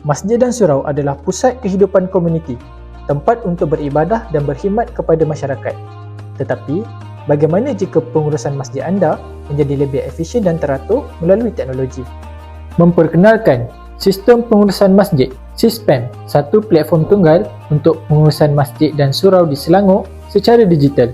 Masjid dan surau adalah pusat kehidupan komuniti, tempat untuk beribadah dan berkhidmat kepada masyarakat. Tetapi, bagaimana jika pengurusan masjid anda menjadi lebih efisien dan teratur melalui teknologi? Memperkenalkan sistem pengurusan masjid, SISPAM, satu platform tunggal untuk pengurusan masjid dan surau di Selangor secara digital.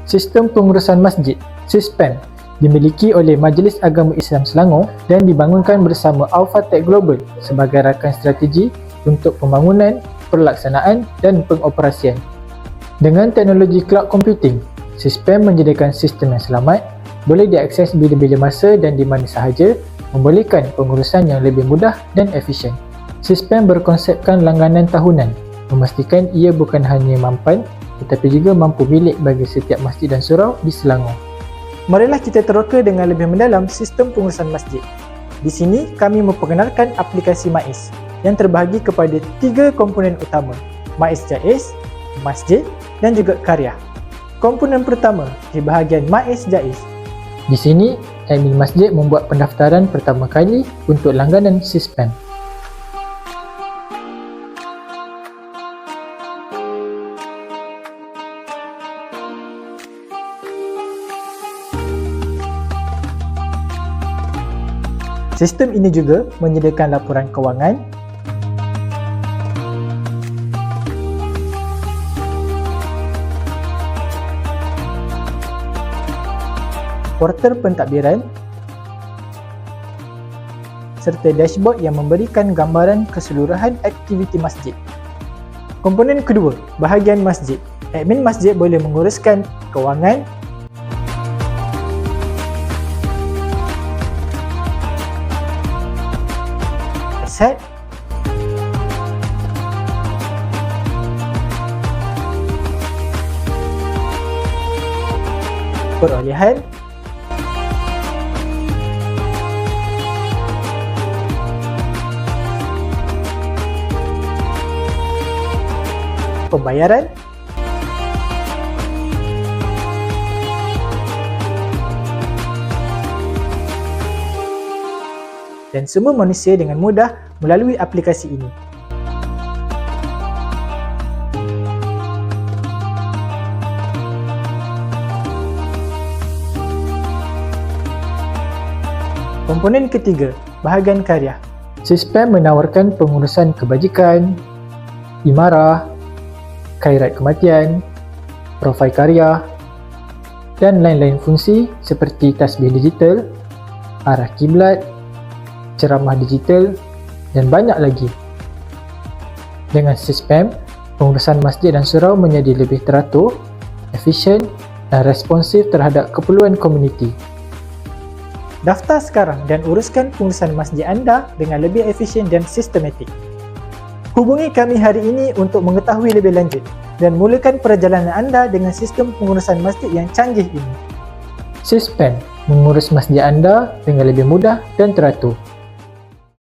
Sistem pengurusan masjid, SISPAM, dimiliki oleh Majlis Agama Islam Selangor dan dibangunkan bersama Alphatech Global sebagai rakan strategi untuk pembangunan, pelaksanaan dan pengoperasian. Dengan teknologi cloud computing, SISPAM menyediakan sistem yang selamat, boleh diakses bila-bila masa dan di mana sahaja, membolehkan pengurusan yang lebih mudah dan efisien. SISPAM berkonsepkan langganan tahunan, memastikan ia bukan hanya mampan tetapi juga mampu milik bagi setiap masjid dan surau di Selangor. Marilah kita teroka dengan lebih mendalam sistem pengurusan masjid. Di sini kami memperkenalkan aplikasi MAIS yang terbahagi kepada 3 komponen utama, MAIS Jaiz, Masjid dan juga Karya. Komponen pertama di bahagian MAIS Jaiz. Di sini, admin masjid membuat pendaftaran pertama kali untuk langganan SISPAM. Sistem ini juga menyediakan laporan kewangan, portal pentadbiran serta dashboard yang memberikan gambaran keseluruhan aktiviti masjid. Komponen kedua, bahagian masjid. Admin masjid boleh menguruskan kewangan, aset, perolehan, pembayaran, dan semua manusia dengan mudah melalui aplikasi ini. Komponen ketiga, bahagian karya. SISPAM menawarkan pengurusan kebajikan, imarah, khairat kematian, profil karya, dan lain-lain fungsi seperti tasbih digital, arah kiblat, ceramah digital dan banyak lagi. Dengan SISPAM, pengurusan masjid dan surau menjadi lebih teratur, efisien dan responsif terhadap keperluan komuniti. Daftar sekarang dan uruskan pengurusan masjid anda dengan lebih efisien dan sistematik. Hubungi kami hari ini untuk mengetahui lebih lanjut dan mulakan perjalanan anda dengan sistem pengurusan masjid yang canggih ini. SISPAM, mengurus masjid anda dengan lebih mudah dan teratur.